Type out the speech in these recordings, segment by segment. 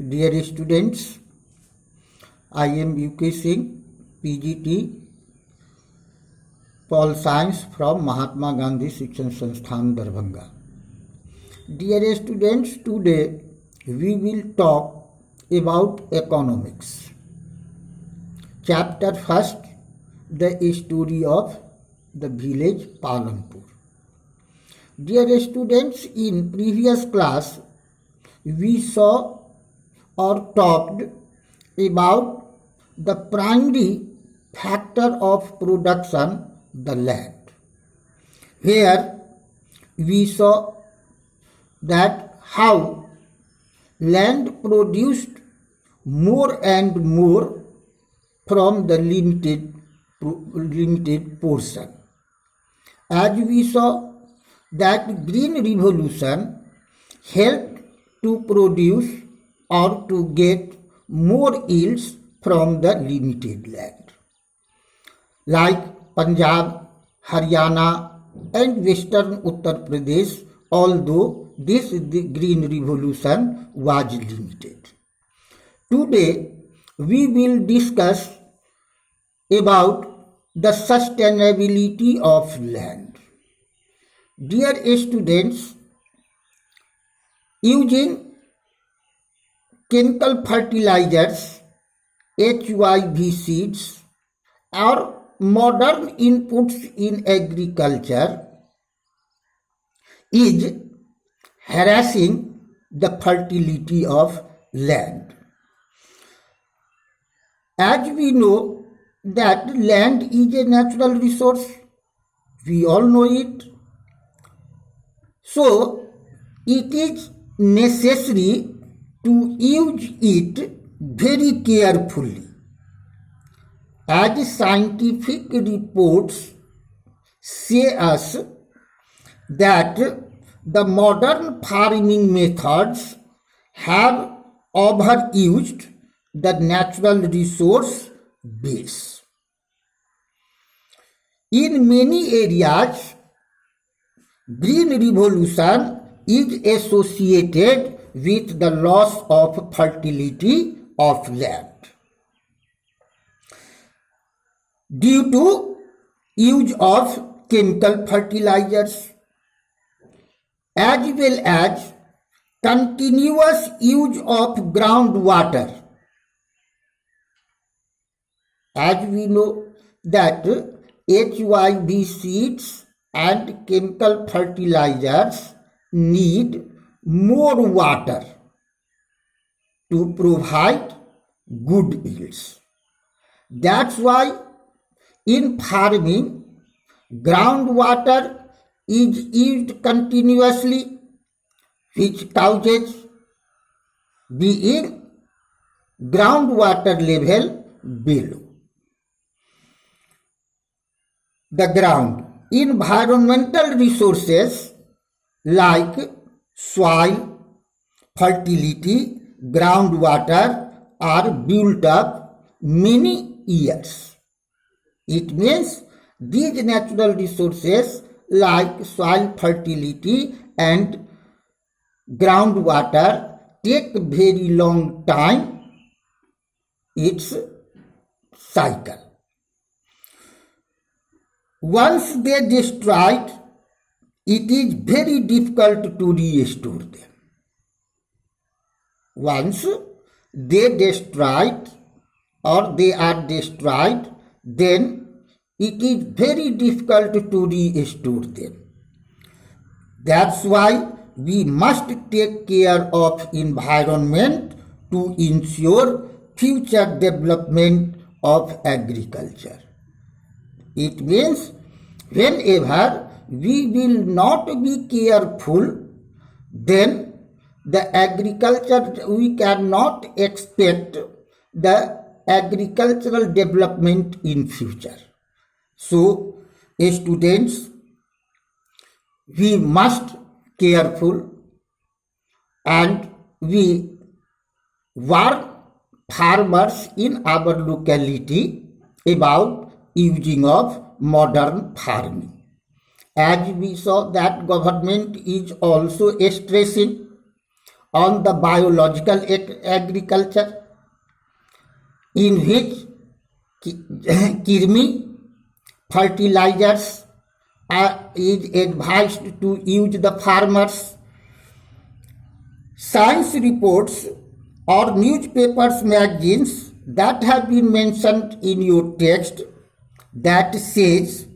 Dear students, I am UK Singh, PGT, Pol Science from Mahatma Gandhi Shikshan Sansthan, Darbhanga. Dear students, today we will talk about economics. Chapter 1st, the story of the village Palanpur. Dear students, in previous class we saw or talked about the primary factor of production, the land. Here we saw that how land produced more and more from the limited portion. As we saw that Green Revolution helped to produce or to get more yields from the limited land. Like Punjab, Haryana and Western Uttar Pradesh, although this Green Revolution was limited. Today we will discuss about the sustainability of land. Dear students, using chemical fertilizers, HYV seeds, or modern inputs in agriculture is harassing the fertility of land. As we know that land is a natural resource, we all know it. So it is necessary to use it very carefully. As scientific reports say us that the modern farming methods have overused the natural resource base. In many areas, Green Revolution is associated with the loss of fertility of land due to use of chemical fertilizers as well as continuous use of groundwater. As we know that HYV seeds and chemical fertilizers need more water to provide good yields. That's why in farming, groundwater is used continuously, which causes being groundwater level below the ground. Environmental resources like soil, fertility, groundwater are built up many years. It means these natural resources like soil, fertility and groundwater take very long time its cycle. Once they destroyed, it is very difficult to restore them. Once they destroyed or they are destroyed, then it is very difficult to restore them. That's why we must take care of environment to ensure future development of agriculture. It means whenever we will not be careful, then the agriculture, we cannot expect the agricultural development in future. So, students, we must careful and we warn farmers in our locality about using of modern farming. As we saw that government is also stressing on the biological agriculture, in which Kirmi fertilizers is advised to use the farmers. Science reports or newspapers, magazines that have been mentioned in your text that says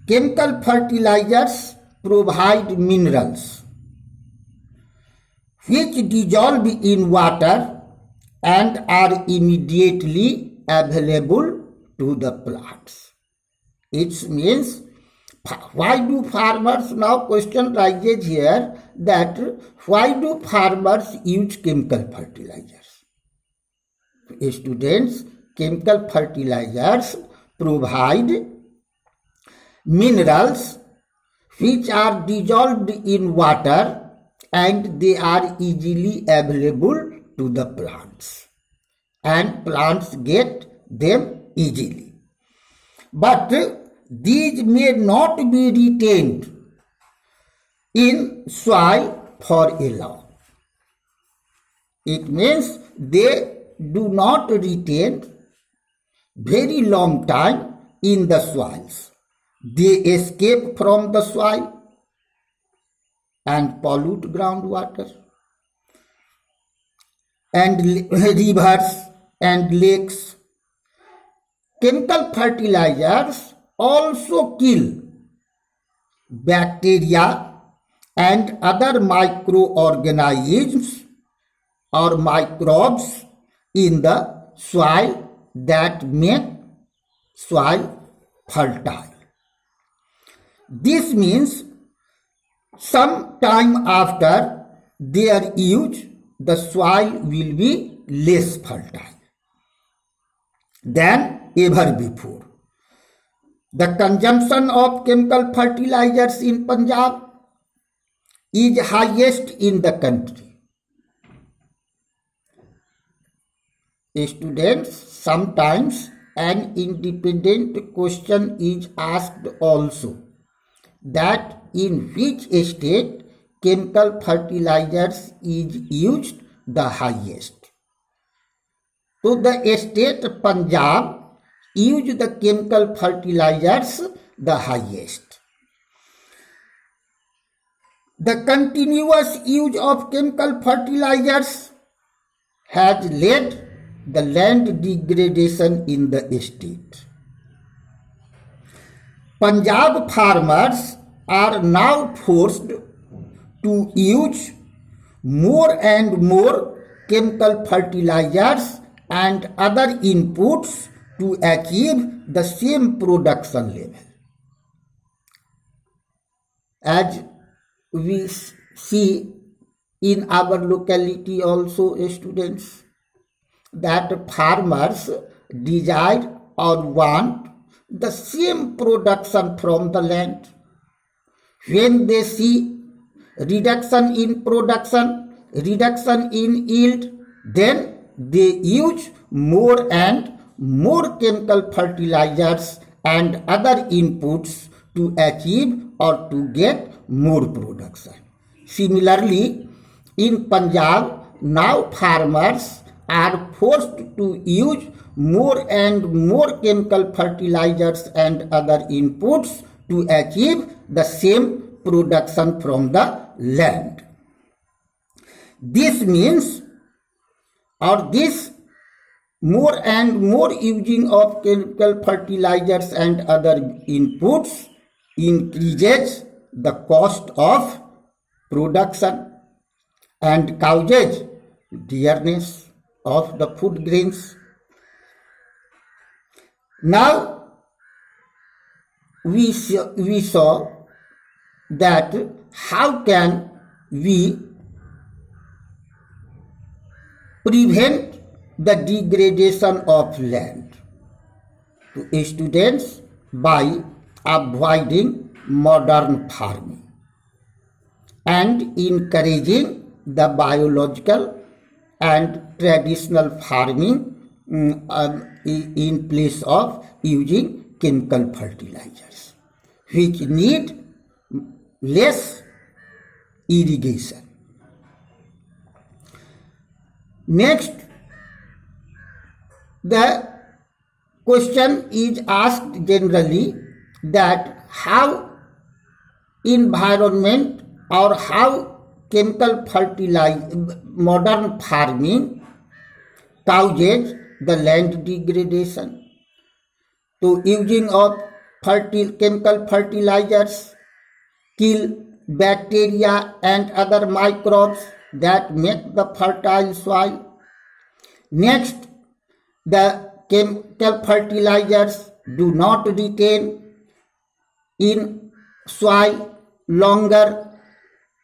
chemical fertilizers provide minerals which dissolve in water and are immediately available to the plants. It means, why do farmers, now question rises here, that why do farmers use chemical fertilizers? Students, chemical fertilizers provide minerals which are dissolved in water and they are easily available to the plants, and plants get them easily. But these may not be retained in soil for a long. It means they do not retain very long time in the soils. They escape from the soil and pollute groundwater and rivers and lakes. Chemical fertilizers also kill bacteria and other microorganisms or microbes in the soil that make soil fertile. This means some time after their use, the soil will be less fertile than ever before. The consumption of chemical fertilizers in Punjab is highest in the country. Students, sometimes an independent question is asked also, that in which state chemical fertilizers is used the highest. So the state Punjab used the chemical fertilizers the highest. The continuous use of chemical fertilizers has led the land degradation in the state. Punjab farmers are now forced to use more and more chemical fertilizers and other inputs to achieve the same production level. As we see in our locality also, students, that farmers desire or want the same production from the land. When they see reduction in production, reduction in yield, then they use more and more chemical fertilizers and other inputs to achieve or to get more production. Similarly, in Punjab, now farmers are forced to use more and more chemical fertilizers and other inputs to achieve the same production from the land. This means, or this more and more using of chemical fertilizers and other inputs increases the cost of production and causes dearness of the food grains. Now we saw that how can we prevent the degradation of land to students by avoiding modern farming and encouraging the biological and traditional farming in place of using chemical fertilizers, which need less irrigation. Next, the question is asked generally that how environment or how chemical fertilizer, modern farming causes the land degradation. So using of chemical fertilizers kill bacteria and other microbes that make the fertile soil. Next, the chemical fertilizers do not retain in soil longer